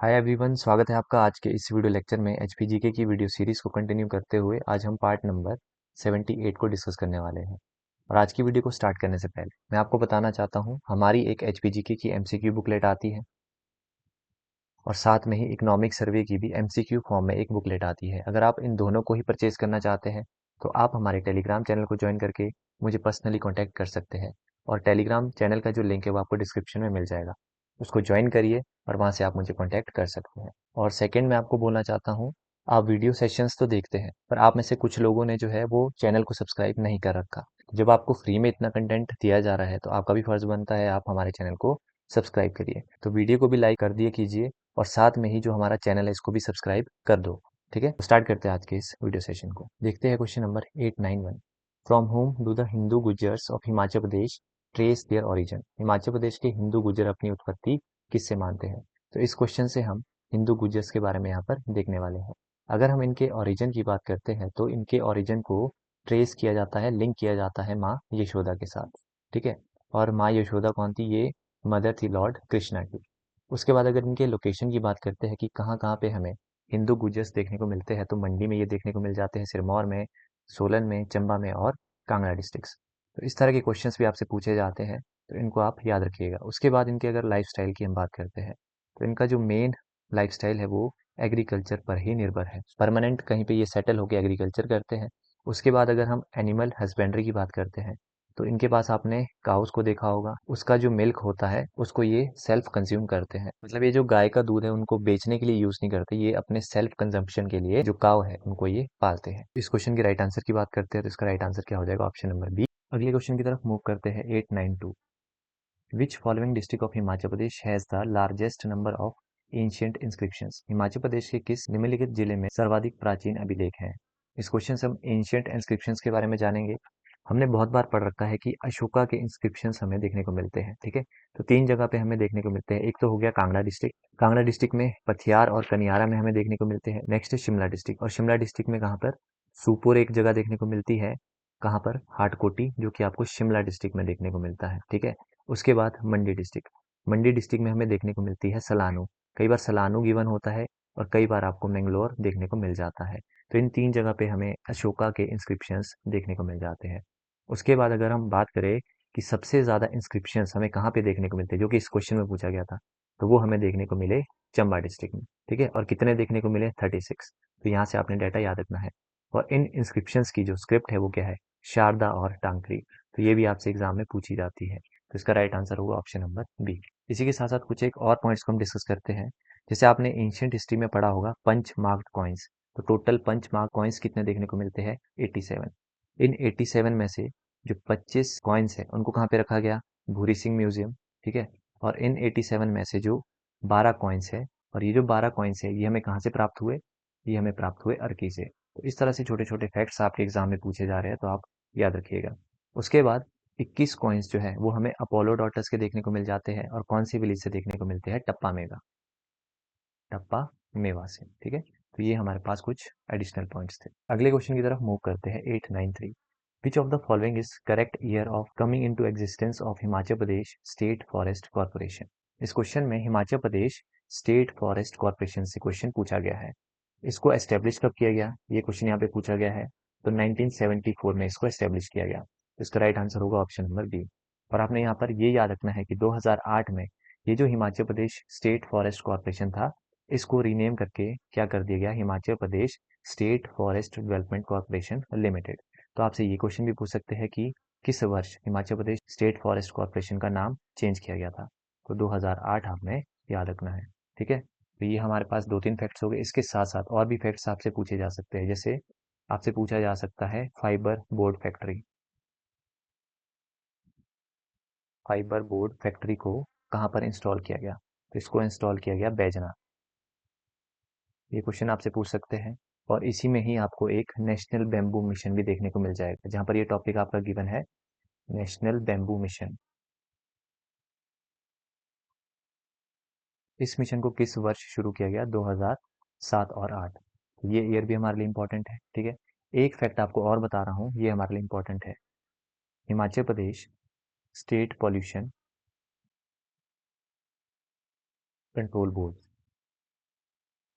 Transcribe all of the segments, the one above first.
Hi everyone, स्वागत है आपका आज के इस वीडियो लेक्चर में। एचपीजीके की वीडियो सीरीज को कंटिन्यू करते हुए आज हम पार्ट नंबर 78 को डिस्कस करने वाले हैं। और आज की वीडियो को स्टार्ट करने से पहले मैं आपको बताना चाहता हूँ, हमारी एक एचपीजीके की एमसीक्यू बुकलेट आती है और साथ में ही इकोनॉमिक सर्वे की भी एमसीक्यू फॉर्म में एक बुकलेट आती है। अगर आप इन दोनों को ही परचेज करना चाहते हैं तो आप हमारे टेलीग्राम चैनल को ज्वाइन करके मुझे पर्सनली कॉन्टैक्ट कर सकते हैं। और टेलीग्राम चैनल का जो लिंक है वो आपको डिस्क्रिप्शन में मिल जाएगा, उसको ज्वाइन करिए और वहाँ से आप मुझे कॉन्टैक्ट कर सकते हैं। और सेकेंड मैं आपको बोलना चाहता हूँ, आप वीडियो सेशंस तो देखते हैं पर आप में से कुछ लोगों ने जो है वो चैनल को सब्सक्राइब नहीं कर रखा। जब आपको फ्री में इतना कंटेंट दिया जा रहा है तो आपका भी फर्ज बनता है आप हमारे चैनल को सब्सक्राइब करिए। तो वीडियो को भी लाइक कर दिए कीजिए और साथ में ही जो हमारा चैनल है इसको भी सब्सक्राइब कर दो। ठीक है, तो स्टार्ट करते हैं आज के इस वीडियो सेशन को। देखते हैं question number 891। From whom do the Hindu Gujjars of Himachal Pradesh trace their origin. Himachal Pradesh के हिंदू गुजर अपनी उत्पत्ति किससे मानते हैं? तो इस क्वेश्चन से हम हिंदू गुजर्स के बारे में यहाँ पर देखने वाले हैं। अगर हम इनके ओरिजिन की बात करते हैं तो इनके ओरिजिन को ट्रेस किया जाता है, लिंक किया जाता है माँ यशोदा के साथ। ठीक है, और माँ यशोदा कौन थी? ये मदर थी लॉर्ड कृष्णा की। उसके बाद अगर इनके लोकेशन की बात करते हैं कि कहाँ कहाँ पे हमें हिंदू गुजर्स देखने को मिलते हैं, तो मंडी में ये देखने को मिल जाते हैं, सिरमौर में, सोलन में, चंबा में और कांगड़ा डिस्ट्रिक्ट्स। तो इस तरह के क्वेश्चंस भी आपसे पूछे जाते हैं, तो इनको आप याद रखिएगा। उसके बाद इनके अगर लाइफस्टाइल की हम बात करते हैं तो इनका जो मेन लाइफस्टाइल है वो एग्रीकल्चर पर ही निर्भर है। परमानेंट कहीं पे ये सेटल होकर एग्रीकल्चर करते हैं। उसके बाद अगर हम एनिमल हस्बेंड्री की बात करते हैं तो इनके पास आपने काउस को देखा होगा, उसका जो मिल्क होता है उसको ये सेल्फ कंज्यूम करते हैं। मतलब ये जो गाय का दूध है उनको बेचने के लिए यूज नहीं करते, ये अपने सेल्फ कंजम्पशन के लिए जो काव है उनको ये पालते हैं। इस क्वेश्चन के राइट आंसर की बात करते हैं तो इसका राइट आंसर क्या हो जाएगा? Option number B. अगले क्वेश्चन की तरफ मूव करते हैं। 892। Which following district of Himachal Pradesh has the largest number of ancient inscriptions. Himachal Pradesh के किस निम्नलिखित जिले में सर्वाधिक प्राचीन अभिलेख हैं? इस क्वेश्चन से हम एंशियंट इंस्क्रिप्शंस के बारे में जानेंगे। हमने बहुत बार पढ़ रखा है कि अशोका के इंस्क्रिप्शंस हमें देखने को मिलते हैं। ठीक है, तो तीन जगह पे हमें देखने को मिलते हैं। एक तो हो गया कांगड़ा डिस्ट्रिक्ट, कांगड़ा डिस्ट्रिक्ट में पथियार और कनियारा में हमें देखने को मिलते हैं। नेक्स्ट है शिमला डिस्ट्रिक्ट, और शिमला डिस्ट्रिक्ट में कहाँ पर? सुपुर एक जगह देखने को मिलती है। कहाँ पर? हाटकोटी, जो कि आपको शिमला डिस्ट्रिक्ट में देखने को मिलता है। ठीक है, उसके बाद मंडी डिस्ट्रिक्ट, मंडी डिस्ट्रिक्ट में हमें देखने को मिलती है सलानू। कई बार सलानू गिवन होता है और कई बार आपको मैंगलोर देखने को मिल जाता है। तो इन तीन जगह पे हमें अशोका के इंस्क्रिप्शंस देखने को मिल जाते हैं। उसके बाद अगर हम बात करें कि सबसे ज़्यादा इंस्क्रिप्शंस हमें कहाँ पे देखने को मिलते हैं, जो कि इस क्वेश्चन में पूछा गया था, तो वो हमें देखने को मिले चंबा डिस्ट्रिक्ट में। ठीक है, और कितने देखने को मिले? 36। तो यहाँ से आपने डाटा याद रखना है। और इन इंस्क्रिप्शंस की जो स्क्रिप्ट है वो क्या है? शारदा और टांकरी। तो ये भी आपसे एग्जाम में पूछी जाती है। तो इसका राइट आंसर होगा ऑप्शन नंबर बी। इसी के साथ साथ कुछ एक और पॉइंट्स को हम डिस्कस करते हैं। जैसे आपने एंशियंट हिस्ट्री में पढ़ा होगा पंच मार्क्ड कॉइन्स, तो टोटल पंच मार्क कॉइन्स कितने देखने को मिलते हैं? 87। इन 87 में से जो 25 कॉइन्स है उनको कहाँ पे रखा गया? भूरी सिंह म्यूजियम। ठीक है, और इन 87 में से जो 12 कॉइन्स है, और ये जो 12 कॉइन्स है ये हमें कहाँ से प्राप्त हुए? ये हमें प्राप्त हुए अर्की से। तो इस तरह से छोटे छोटे फैक्ट्स आपके एग्जाम में पूछे जा रहे हैं, तो आप याद रखिएगा। उसके बाद 21 कॉइन्स जो है वो हमें अपोलो डॉटर्स के देखने को मिल जाते हैं, और कौन सी विलेज से देखने को मिलते हैं? टप्पा मेगा, टप्पा मेवा से। ठीक है, तो ये हमारे पास कुछ एडिशनल पॉइंट्स थे। अगले क्वेश्चन की तरफ मूव करते हैं। 893। विच of the following is correct year of coming into existence of Himachal Pradesh state forest corporation. इस क्वेश्चन में Himachal Pradesh state forest corporation से क्वेश्चन पूछा गया है। इसको एस्टेब्लिश कब किया गया? ये क्वेश्चन यहाँ पे पूछा गया है, तो 1974 में इसको एस्टेब्लिश किया गया। इसका राइट आंसर होगा ऑप्शन नंबर बी। और आपने यहाँ पर ये याद रखना है कि 2008 में ये जो Himachal Pradesh state forest corporation था, इसको रीनेम करके क्या कर दिया गया? Himachal Pradesh state forest development corporation limited. तो आपसे ये क्वेश्चन भी पूछ सकते हैं कि किस वर्ष Himachal Pradesh state forest corporation का नाम चेंज किया गया था? तो 2008 आपने याद रखना है। ठीक है, तो ये हमारे पास दो तीन फैक्ट्स हो गए। इसके साथ साथ और भी फैक्ट्स आपसे पूछे जा सकते हैं। जैसे आपसे पूछा जा सकता है fibre board factory, fibre board factory को कहाँ पर इंस्टॉल किया गया? तो इसको इंस्टॉल किया गया बैजना। ये क्वेश्चन आपसे पूछ सकते हैं। और इसी में ही आपको एक नेशनल बैम्बू मिशन भी देखने को मिल जाएगा, जहाँ पर ये टॉपिक आपका गिवन है, नेशनल बैम्बू मिशन। इस मिशन को किस वर्ष शुरू किया गया? 2007 और 8। ये ईयर भी हमारे लिए इंपॉर्टेंट है। ठीक है, एक फैक्ट आपको और बता रहा हूँ, ये हमारे लिए इंपॉर्टेंट है। Himachal Pradesh state pollution control board,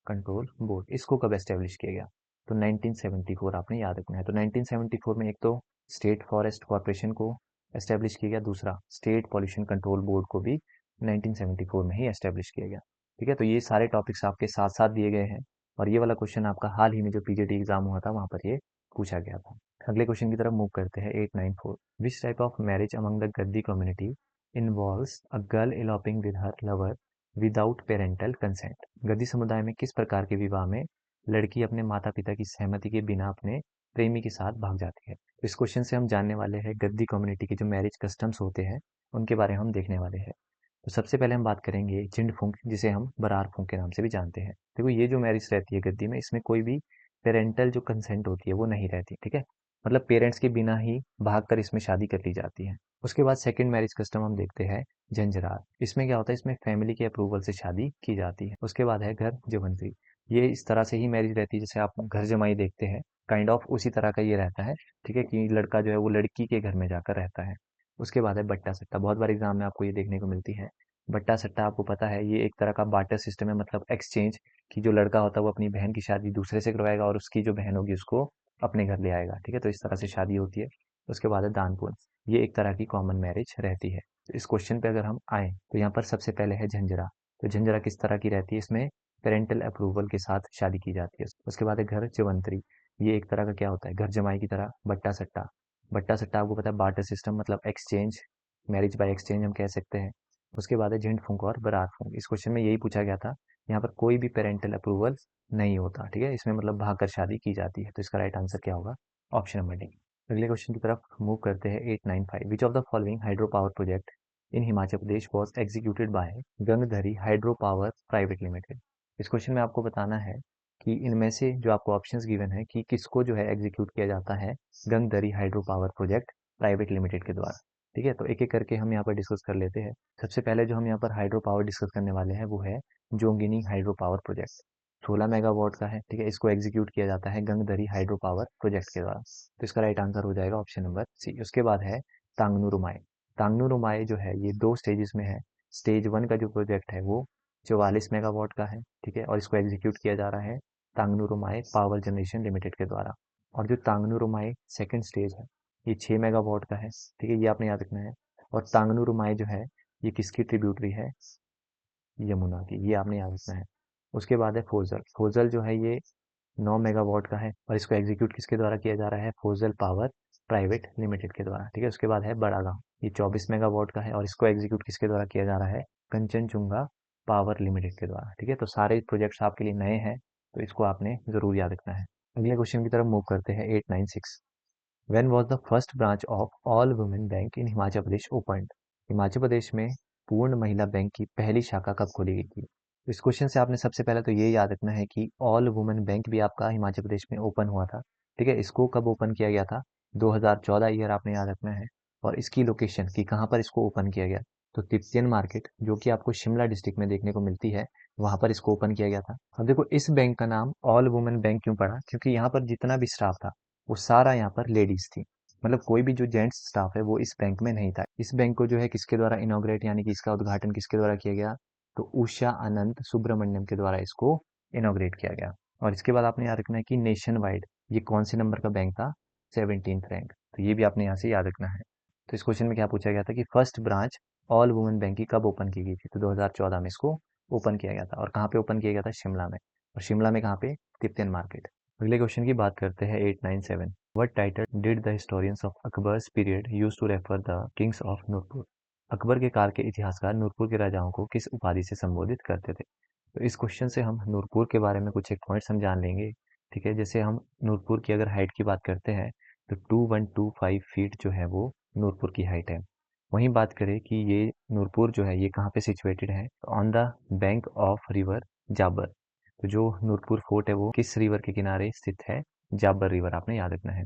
control board, इसको कब एस्टेब्लिश किया गया? तो 1974 आपने याद रखना है। तो 1974 में एक तो स्टेट फॉरेस्ट कॉर्पोरेशन को एस्टेब्लिश किया गया, दूसरा स्टेट पॉल्यूशन कंट्रोल बोर्ड को भी 1974 में ही एस्टेब्लिश किया गया। ठीक है, तो ये सारे टॉपिक्स आपके साथ साथ दिए गए हैं और ये वाला क्वेश्चन आपका हाल ही में जो पीजीटी एग्जाम हुआ था वहां पर ये पूछा गया था। अगले क्वेश्चन की तरफ मूव करते हैं। 894, which type of marriage among the Gaddi community involves a girl eloping with her lover without parental consent? Gaddi समुदाय में किस प्रकार के विवाह में लड़की अपने माता पिता की सहमति के बिना अपने प्रेमी के साथ भाग जाती है? तो इस क्वेश्चन से हम जानने वाले हैं गद्दी कम्युनिटी के जो मैरिज कस्टम्स होते हैं उनके बारे में हम देखने वाले हैं। तो सबसे पहले हम बात करेंगे जिंड फूंक, जिसे हम बरार फूंक के नाम से भी जानते हैं। देखो ये जो मैरिज रहती है गद्दी में, इसमें कोई भी पेरेंटल जो कंसेंट होती है वो नहीं रहती। ठीक है, मतलब पेरेंट्स के बिना ही भागकर इसमें शादी कर ली जाती है। उसके बाद सेकंड मैरिज कस्टम हम देखते हैं झंझरार। इसमें क्या होता है, इसमें फैमिली के अप्रूवल से शादी की जाती है। उसके बाद है घर जवंती, ये इस तरह से ही मैरिज रहती है जैसे आप घर जमाई देखते हैं, काइंड ऑफ उसी तरह का ये रहता है। ठीक है, कि लड़का जो है वो लड़की के घर में जाकर रहता है। उसके बाद है बट्टा सट्टा, बहुत बार एग्जाम में आपको ये देखने को मिलती है। बट्टा सट्टा आपको पता है ये एक तरह का बार्टर सिस्टम है, मतलब एक्सचेंज, कि जो लड़का होता है वो अपनी बहन की शादी दूसरे से करवाएगा और उसकी जो बहन होगी उसको अपने घर ले आएगा। ठीक है, तो इस तरह से शादी होती है। उसके बाद है दानपुर, ये एक तरह की कॉमन मैरिज रहती है। तो इस क्वेश्चन पे अगर हम आए तो यहाँ पर सबसे पहले है झंझरा। तो झंझरा किस तरह की रहती है, इसमें पेरेंटल अप्रूवल के साथ शादी की जाती है। उसके बाद है घर जवंतरी, ये एक तरह का क्या होता है, घर जमाई की तरह बट्टा सट्टा। बट्टा सट्टा आपको पता है बार्टर सिस्टम, मतलब एक्सचेंज, मैरिज बाय एक्सचेंज हम कह सकते हैं। उसके बाद है झंड फूंक और बरात फूंक। इस क्वेश्चन में यही पूछा गया था, यहाँ पर कोई भी पेरेंटल अप्रूवल नहीं होता। ठीक है, इसमें मतलब भागकर शादी की जाती है। तो इसका राइट आंसर क्या होगा, ऑप्शन नंबर डी। अगले क्वेश्चन की तरफ मूव करते हैं। 895, which of the following hydro power project in Himachal Pradesh was executed by Gangdhari hydro power private limited? इस क्वेश्चन में आपको बताना है कि इनमें से जो आपको ऑप्शंस गिवन है कि किसको जो है एग्जीक्यूट किया जाता है Gangdhari hydro power project private limited के द्वारा। ठीक है, तो एक एक करके हम यहाँ पर डिस्कस कर लेते हैं। सबसे पहले जो हम यहाँ पर हाइड्रो पावर डिस्कस करने वाले हैं वो है जोंगिनी हाइड्रो पावर प्रोजेक्ट। 16 मेगावाट का है। ठीक है, इसको एग्जीक्यूट किया जाता है गंगधरी हाइड्रो पावर प्रोजेक्ट के द्वारा। तो इसका राइट आंसर हो जाएगा ऑप्शन नंबर सी। उसके बाद है तांगनू रुमाई। तांगनू रुमाई जो है ये दो स्टेजेस में है। स्टेज वन का जो प्रोजेक्ट है वो 44 मेगावाट का है। ठीक है, और इसको एग्जीक्यूट किया जा रहा है तांगनू रुमाई पावर जनरेशन लिमिटेड के द्वारा। और जो तांगनू रुमाई सेकंड स्टेज है ये 6 मेगावाट का है। ठीक है, ये आपने याद रखना है। और तांगनू रुमाई जो है ये किसकी ट्रिब्यूटरी है, यमुना की, ये आपने याद रखना है। उसके बाद है फोजल। फोजल जो है ये 9 मेगावाट का है और इसको एग्जीक्यूट किसके द्वारा किया जा रहा है, फोजल पावर प्राइवेट लिमिटेड के द्वारा। ठीक है, उसके बाद है बड़ा गांव, ये 24 मेगावाट का है और इसको एग्जीक्यूट किसके द्वारा किया जा रहा है, कंचनजुंगा पावर लिमिटेड के द्वारा। ठीक है, तो सारे प्रोजेक्ट्स आपके लिए नए हैं तो इसको आपने जरूर याद रखना है। अगले क्वेश्चन की तरफ मूव करते हैं। 896, When was the first branch of all women bank in Himachal Pradesh opened? Himachal Pradesh में पूर्ण महिला बैंक की पहली शाखा कब खोली गई थी? तो इस क्वेश्चन से आपने सबसे पहले तो ये याद रखना है कि ऑल वुमेन बैंक भी आपका हिमाचल प्रदेश में ओपन हुआ था। ठीक है, इसको कब ओपन किया गया था, 2014 ईयर आपने याद रखना है। और इसकी लोकेशन कि कहाँ पर इसको ओपन किया गया, तो तिब्बतियन मार्केट जो कि आपको शिमला डिस्ट्रिक्ट में देखने को मिलती है, वहां पर इसको ओपन किया गया था। अब देखो इस बैंक का नाम ऑल वुमेन बैंक क्यों पड़ा, क्योंकि यहाँ पर जितना भी स्टाफ था वो सारा यहाँ पर लेडीज थी। मतलब कोई भी जो जेंट्स स्टाफ है वो इस बैंक में नहीं था। इस बैंक को जो है किसके द्वारा इनॉग्रेट, यानी कि इसका उद्घाटन किसके द्वारा किया गया, तो उषा अनंत सुब्रमण्यम के द्वारा इसको इनॉग्रेट किया गया। और इसके बाद आपने याद रखना है कि नेशन वाइड ये कौन से नंबर का बैंक था, 17th रैंक। तो ये भी आपने यहाँ से याद रखना है। तो इस क्वेश्चन में क्या पूछा गया था कि first branch all women bank की कब ओपन की गई थी, तो 2014 में इसको ओपन किया गया था। और कहाँ पे ओपन किया गया था, शिमला में। और शिमला में कहाँ पे, तिब्बतियन मार्केट। अगले क्वेश्चन की बात करते हैं। 897, What title did the historians of Akbar's period use to refer the kings of Nurpur? Akbar के काल के इतिहासकार नूरपुर के राजाओं को किस उपाधि से संबोधित करते थे? तो इस क्वेश्चन से हम नूरपुर के बारे में कुछ एक पॉइंट समझान लेंगे। ठीक है, जैसे हम नूरपुर की अगर हाइट की बात करते हैं तो 2125 फीट जो है वो नूरपुर की हाइट है। वहीं बात करें कि ये नूरपुर जो है ये कहाँ पे सिचुएटेड है, on the bank of river Jabar. तो जो नूरपुर फोर्ट है वो किस रिवर के किनारे स्थित है, जाबर रिवर, आपने याद रखना है।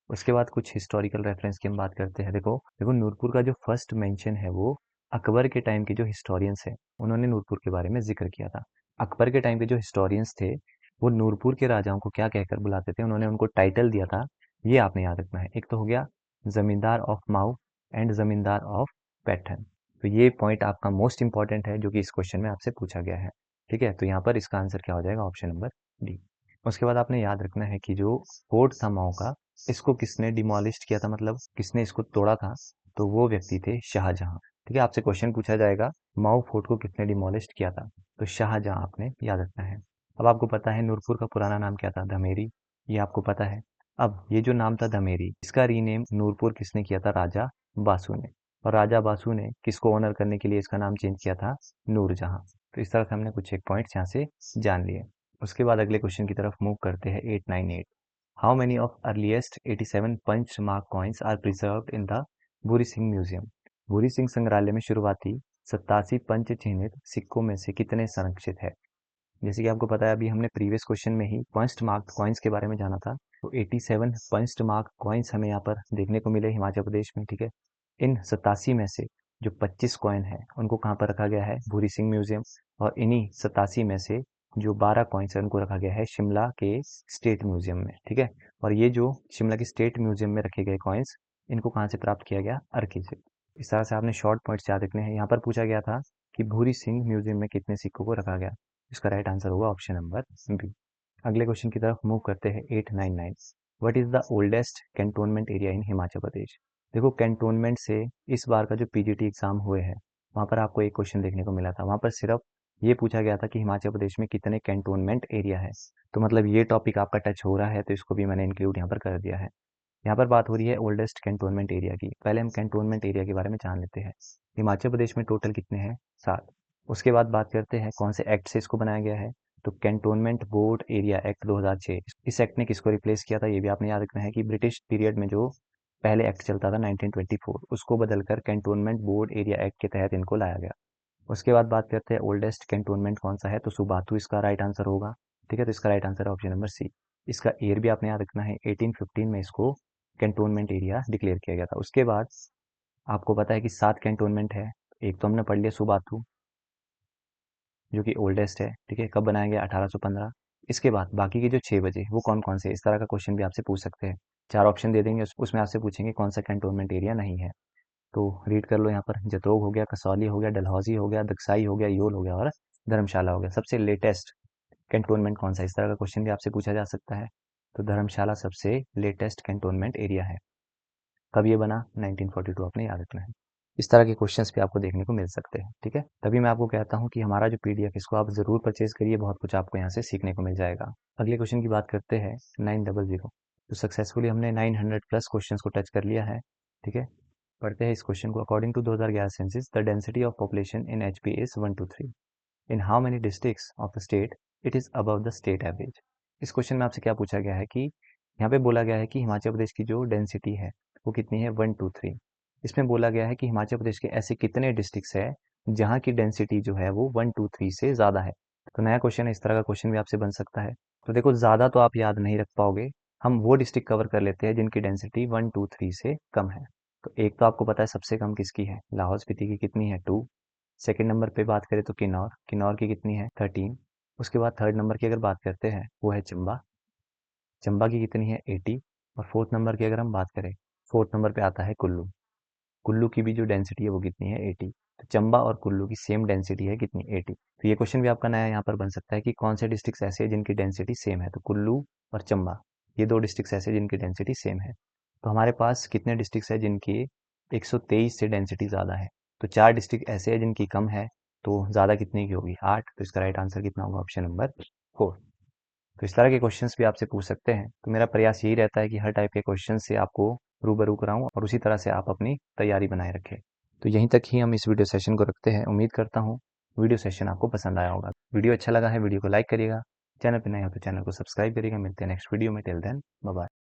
उसके बाद कुछ हिस्टोरिकल रेफरेंस की हम बात करते हैं। देखो देखो नूरपुर का जो फर्स्ट मेंशन है वो अकबर के टाइम के जो हिस्टोरियंस है उन्होंने नूरपुर के बारे में जिक्र किया था। अकबर के टाइम के जो हिस्टोरियंस थे वो नूरपुर के राजाओं को क्या कहकर बुलाते थे, उन्होंने उनको टाइटल दिया था, ये आपने याद रखना है। एक तो हो गया जमींदार ऑफ माऊ एंड जमींदार ऑफ पैठन। तो ये पॉइंट आपका मोस्ट इंपॉर्टेंट है जो कि इस क्वेश्चन में आपसे पूछा गया है। ठीक है, तो यहाँ पर इसका आंसर क्या हो जाएगा, ऑप्शन नंबर डी। उसके बाद आपने याद रखना है कि जो फोर्ट था माओ का, इसको किसने डिमोलिश किया था, मतलब किसने इसको तोड़ा था, तो वो व्यक्ति थे शाहजहां। ठीक है, आपसे क्वेश्चन पूछा जाएगा माओ फोर्ट को किसने डिमोलिश किया था, तो शाहजहां आपने याद रखना है। अब आपको पता है नूरपुर का पुराना नाम क्या था, धमेरी, ये आपको पता है। अब ये जो नाम था धमेरी, इसका रीनेम नूरपुर किसने किया था, राजा बासु ने। और राजा बासु ने किसको ऑनर करने के लिए इसका नाम चेंज किया था, नूरजहां। तो इस तरह से हमने कुछ एक पॉइंट्स यहाँ से जान लिए। उसके बाद अगले क्वेश्चन की तरफ मूव करते हैं, 898। How many of earliest 87 punch mark coins are preserved in the Bhuri Singh museum. Bhuri Singh संग्रहालय में शुरुआती 87 पंच चिन्हित सिक्कों में से कितने संरक्षित है। जैसे कि आपको पता है, अभी हमने प्रीवियस क्वेश्चन में ही पंच्ड मार्क कॉइन्स के बारे में जाना था। तो 87 पंच्ड मार्क कॉइन्स हमें यहाँ पर देखने को मिले हिमाचल प्रदेश में। ठीक है, इन 87 में से जो 25 कॉइन है उनको कहाँ पर रखा गया है, भूरी सिंह म्यूजियम। और इन्हीं 87 में से जो 12 कॉइन्स है उनको रखा गया है शिमला के स्टेट म्यूजियम में। ठीक है, और ये जो शिमला के स्टेट म्यूजियम में रखे गए कॉइन्स, इनको कहाँ से प्राप्त किया गया, अर्की से। इस तरह से आपने शॉर्ट पॉइंट्स याद रखने हैं। यहाँ पर पूछा गया था कि भूरी सिंह म्यूजियम में कितने सिक्कों को रखा गया, इसका राइट आंसर होगा ऑप्शन नंबर बी। अगले क्वेश्चन की तरफ मूव करते हैं, 899। What is the oldest cantonment area in Himachal Pradesh. देखो, कैंटोनमेंट से इस बार का जो पीजीटी एग्जाम हुए हैं, वहाँ पर आपको एक क्वेश्चन देखने को मिला था। वहाँ पर सिर्फ ये पूछा गया था कि हिमाचल प्रदेश में कितने कैंटोनमेंट एरिया है। तो मतलब ये टॉपिक आपका टच हो रहा है, तो इसको भी मैंने इंक्लूड यहाँ पर कर दिया है। यहाँ पर बात हो रही है ओल्डेस्ट कैंटोनमेंट एरिया की। पहले हम कैंटोनमेंट एरिया के बारे में जान लेते हैं। हिमाचल प्रदेश में टोटल कितने हैं, 7। उसके बाद बात करते हैं कौन से एक्ट से इसको बनाया गया है, तो कैंटोनमेंट बोर्ड एरिया एक्ट 2006। इस एक्ट ने किसको रिप्लेस किया था, ये भी आपने याद रखना है कि ब्रिटिश पीरियड में जो पहले एक्ट चलता था 1924, उसको बदलकर कैंटोनमेंट बोर्ड एरिया एक्ट के तहत इनको लाया गया। उसके बाद बात करते हैं ओल्डेस्ट कैंटोनमेंट कौन सा है, तो सुबाथू इसका राइट आंसर होगा। ठीक है, तो इसका राइट आंसर है ऑप्शन नंबर सी। इसका ईयर भी आपने याद रखना है, 1815 में इसको कैंटोनमेंट एरिया डिक्लेयर किया गया था। उसके बाद आपको पता है कि 7 कैंटोनमेंट है। एक तो हमने पढ़ लिया सुबाथू, जो कि ओल्डेस्ट है। ठीक है, कब बनाया गया, 1815। इसके बाद बाकी के जो 6 बजे वो कौन कौन से, इस तरह का क्वेश्चन भी आपसे पूछ सकते हैं। 4 ऑप्शन दे देंगे, उसमें आपसे पूछेंगे कौन सा कैंटोनमेंट एरिया नहीं है। तो रीड कर लो यहाँ पर, जतोग हो गया, कसौली हो गया, डलहौजी हो गया, दकसाई हो गया, योल हो गया और धर्मशाला हो गया। सबसे लेटेस्ट कैंटोनमेंट कौन सा, इस तरह का क्वेश्चन भी आपसे पूछा जा सकता है। तो धर्मशाला सबसे लेटेस्ट कैंटोनमेंट एरिया है। कब ये बना, 1942, आपने याद रखना है। इस तरह के क्वेश्चंस भी आपको देखने को मिल सकते हैं। ठीक है, तभी मैं आपको कहता हूँ कि हमारा जो पीडीएफ, इसको आप जरूर परचेज करिए, बहुत कुछ आपको यहाँ से सीखने को मिल जाएगा। अगले क्वेश्चन की बात करते हैं, 900। तो सक्सेसफुली हमने 900 प्लस क्वेश्चंस को टच कर लिया है। ठीक है, पढ़ते हैं इस क्वेश्चन को। According to 2011 census, the density of population in HP is 123। In how many districts of the state it is above the state average. इस क्वेश्चन में आपसे क्या पूछा गया है कि यहाँ पे बोला गया है कि हिमाचल प्रदेश की जो डेंसिटी है वो कितनी है, 123। इसमें बोला गया है कि हिमाचल प्रदेश के ऐसे कितने डिस्ट्रिक्ट्स है जहाँ की डेंसिटी जो है वो 123 से ज़्यादा है। तो नया क्वेश्चन है, इस तरह का क्वेश्चन भी आपसे बन सकता है। तो देखो, ज़्यादा तो आप याद नहीं रख पाओगे, हम वो डिस्ट्रिक्ट कवर कर लेते हैं जिनकी डेंसिटी 123 से कम है। तो एक तो आपको पता है सबसे कम किसकी है, लाहौल स्पीति की कितनी है, 2। सेकंड नंबर पे बात करें तो किन्नौर, किन्नौर की कितनी है, 13। उसके बाद थर्ड नंबर की अगर बात करते हैं वो है चंबा, चंबा की कितनी है, 80। और फोर्थ नंबर की अगर हम बात करें, फोर्थ नंबर पे आता है कुल्लू, कुल्लू की भी जो डेंसिटी है वो कितनी है, 80। तो चंबा और कुल्लू की सेम डेंसिटी है, कितनी, 80। तो ये क्वेश्चन भी आपका नया यहाँ पर बन सकता है कि कौन से डिस्ट्रिक्ट ऐसे हैं जिनकी डेंसिटी सेम है। तो कुल्लू और चंबा, ये 2 डिस्ट्रिक्ट ऐसे हैं जिनकी डेंसिटी सेम है। तो हमारे पास कितने डिस्ट्रिक्ट है जिनकी 123 से डेंसिटी ज़्यादा है। तो 4 डिस्ट्रिक्ट ऐसे हैं जिनकी कम है, तो ज़्यादा कितने की होगी, 8। तो इसका राइट आंसर कितना होगा, ऑप्शन नंबर 4। तो इस तरह के क्वेश्चंस भी आपसे पूछ सकते हैं। तो मेरा प्रयास यही रहता है कि हर टाइप के क्वेश्चन से आपको रूबरू कराऊं और उसी तरह से आप अपनी तैयारी बनाए रखें। तो यहीं तक ही हम इस वीडियो सेशन को रखते हैं। उम्मीद करता हूँ वीडियो सेशन आपको पसंद आया होगा। वीडियो अच्छा लगा है, वीडियो को लाइक करिएगा, चैनल पर नए हो तो चैनल को सब्सक्राइब करिएगा। मिलते हैं नेक्स्ट वीडियो में, टिल देन बाय बाय।